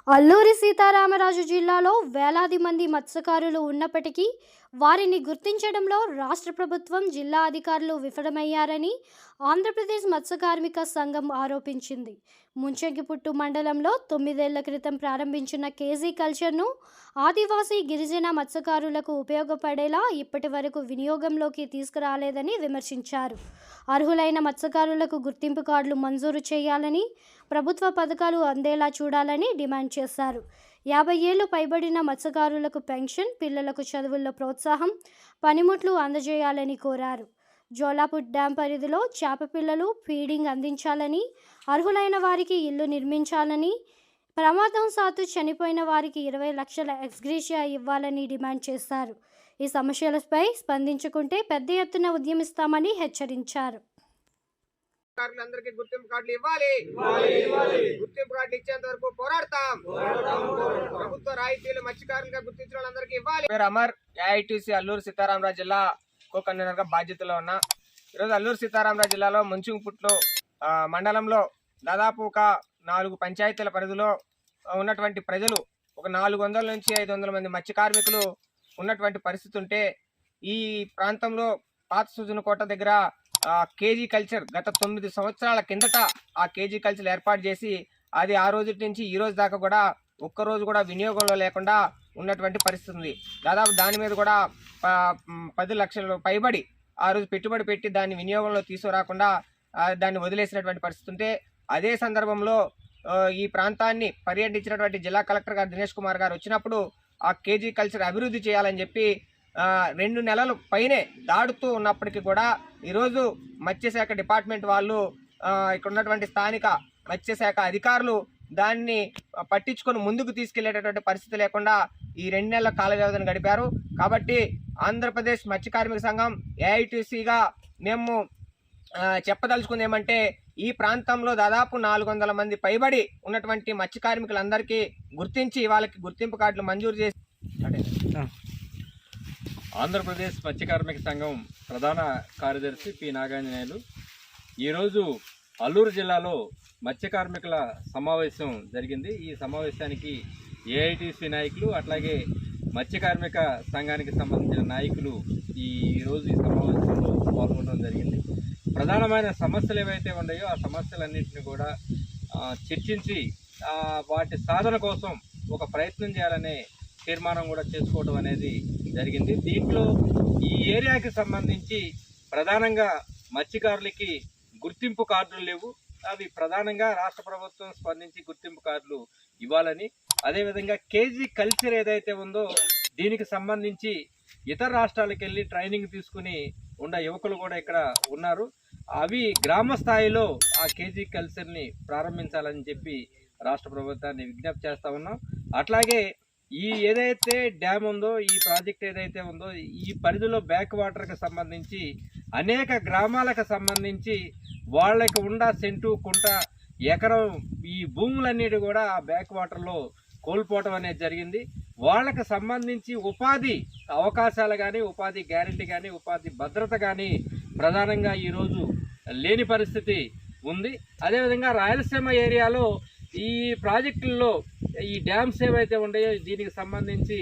అల్లూరి సీతారామరాజు జిల్లాలో వేలాది మంది మత్స్యకారులు ఉన్నప్పటికీ వారిని గుర్తించడంలో రాష్ట్ర ప్రభుత్వం, జిల్లా అధికారులు విఫలమయ్యారని ఆంధ్రప్రదేశ్ మత్స్య కార్మిక సంఘం ఆరోపించింది. ముంచెంగిపుట్టు మండలంలో 9 ఏళ్ల క్రితం ప్రారంభించిన కేజీ కల్చర్ను ఆదివాసీ, గిరిజన మత్స్యకారులకు ఉపయోగపడేలా ఇప్పటి వరకు వినియోగంలోకి తీసుకురాలేదని విమర్శించారు. అర్హులైన మత్స్యకారులకు గుర్తింపు కార్డులు మంజూరు చేయాలని, ప్రభుత్వ పథకాలు అందేలా చూడాలని డిమాండ్ చేశారు. 50 ఏళ్లు పైబడిన మత్స్యకారులకు పెన్షన్, పిల్లలకు చదువుల్లో ప్రోత్సాహం, పనిముట్లు అందజేయాలని కోరారు. జోలాపూర్ డ్యాం పరిధిలో చేప పిల్లలు ఫీడింగ్ అందించాలని, అర్హులైన వారికి ఇల్లు నిర్మించాలని, ప్రమాదం సాతు చనిపోయిన వారికి 20 లక్షల ఎక్స్గ్రేషియా ఇవ్వాలని డిమాండ్ చేశారు. ఈ సమస్యలపై స్పందించకుంటే పెద్ద ఎత్తున ఉద్యమిస్తామని హెచ్చరించారు. అందరికీ గుర్తింపు కార్డులు ఇవ్వాలి. గుర్తింపు కార్డులు ఇచ్చేంత వరకు పోరాడతాం. ప్రభుత్వ రాయితీలు మత్స్యకారులుగా గుర్తించిన వాళ్ళందరికీ ఇవ్వాలి. పేరు అమర్, ఏఐటీసీ అల్లూరు సీతారామరాజు జిల్లా కో-కన్వీనర్ గా బాధ్యతలో ఉన్నా. ఈరోజు అల్లూరు సీతారామరాజు జిల్లాలో ముంచెంగిపుట్టు మండలంలో దాదాపు ఒక 4 పంచాయతీల పరిధిలో ఉన్నటువంటి ప్రజలు ఒక 400 నుంచి 500 మంది మత్స్య కార్మికులు ఉన్నటువంటి పరిస్థితి ఉంటే, ఈ ప్రాంతంలో పాత సుజనకోట దగ్గర కేజీ కల్చర్ గత 9 సంవత్సరాల కిందట ఆ కేజీ కల్చర్ ఏర్పాటు చేసి అది ఆ రోజు నుంచి ఈ రోజు దాకా కూడా ఒక్కరోజు కూడా వినియోగంలో లేకుండా ఉన్నటువంటి పరిస్థితి ఉంది. దాదాపు దాని మీద కూడా 10 లక్షలు పైబడి ఆ రోజు పెట్టుబడి పెట్టి దాన్ని వినియోగంలో తీసుకురాకుండా దాన్ని వదిలేసినటువంటి పరిస్థితి ఉంటే, అదే సందర్భంలో ఈ ప్రాంతాన్ని పర్యటించినటువంటి జిల్లా కలెక్టర్ గారు దినేష్ కుమార్ గారు వచ్చినప్పుడు ఆ కేజీ కల్చర్ అభివృద్ధి చేయాలని చెప్పి 2 నెలలు పైనే దాడుతూ ఉన్నప్పటికీ కూడా ఈరోజు మత్స్యశాఖ డిపార్ట్మెంట్ వాళ్ళు, ఇక్కడ ఉన్నటువంటి స్థానిక మత్స్యశాఖ అధికారులు దాన్ని పట్టించుకొని ముందుకు తీసుకెళ్లేటటువంటి పరిస్థితి లేకుండా ఈ 2 నెలల కాల వ్యవధిని గడిపారు. కాబట్టి ఆంధ్రప్రదేశ్ మత్స్య కార్మిక సంఘం ఏఐటీసీగా మేము చెప్పదలుచుకుంది ఏమంటే, ఈ ప్రాంతంలో దాదాపు 400 మంది పైబడి ఉన్నటువంటి మత్స్య కార్మికులందరికీ గుర్తించి వాళ్ళకి గుర్తింపు కార్డులు మంజూరు చేసి. ఆంధ్రప్రదేశ్ మత్స్య కార్మిక సంఘం ప్రధాన కార్యదర్శి పి నాగాంజనేయులు ఈరోజు అల్లూరు జిల్లాలో మత్స్య కార్మికుల సమావేశం జరిగింది. ఈ సమావేశానికి ఏఐటీసీ నాయకులు అట్లాగే మత్స్య కార్మిక సంఘానికి సంబంధించిన నాయకులు ఈరోజు ఈ సమావేశంలో పాల్గొనడం జరిగింది. ప్రధానమైన సమస్యలు ఏవైతే ఉన్నాయో ఆ సమస్యలన్నింటినీ కూడా చర్చించి వాటి సాధన కోసం ఒక ప్రయత్నం చేయాలనే తీర్మానం కూడా చేసుకోవడం అనేది జరిగింది. దీంట్లో ఈ ఏరియాకి సంబంధించి ప్రధానంగా మత్స్యకారులకి గుర్తింపు కార్డులు లేవు. అవి ప్రధానంగా రాష్ట్ర ప్రభుత్వం స్పందించి గుర్తింపు కార్డులు ఇవ్వాలని, అదేవిధంగా కేజీ కల్చర్ ఏదైతే ఉందో దీనికి సంబంధించి ఇతర రాష్ట్రాలకు వెళ్ళి ట్రైనింగ్ తీసుకుని ఉన్న యువకులు కూడా ఇక్కడ ఉన్నారు. అవి గ్రామ స్థాయిలో ఆ కేజీ కల్చర్ని ప్రారంభించాలని చెప్పి రాష్ట్ర ప్రభుత్వాన్ని విజ్ఞప్తి చేస్తా ఉన్నాం. అట్లాగే ఈ ఏదైతే డ్యామ్ ఉందో, ఈ ప్రాజెక్ట్ ఏదైతే ఉందో, ఈ పరిధిలో బ్యాక్ వాటర్కి సంబంధించి అనేక గ్రామాలకు సంబంధించి వాళ్ళకి ఉండ సెంటు కుంట ఎకరం ఈ భూములన్నిటి కూడా ఆ బ్యాక్ వాటర్లో కోల్పోవటం అనేది జరిగింది. వాళ్ళకి సంబంధించి ఉపాధి అవకాశాలు కానీ, ఉపాధి గ్యారెంటీ కానీ, ఉపాధి భద్రత కానీ ప్రధానంగా ఈరోజు లేని పరిస్థితి ఉంది. అదేవిధంగా రాయలసీమ ఏరియాలో ఈ ప్రాజెక్టుల్లో ఈ డ్యామ్స్ ఏవైతే ఉన్నాయో దీనికి సంబంధించి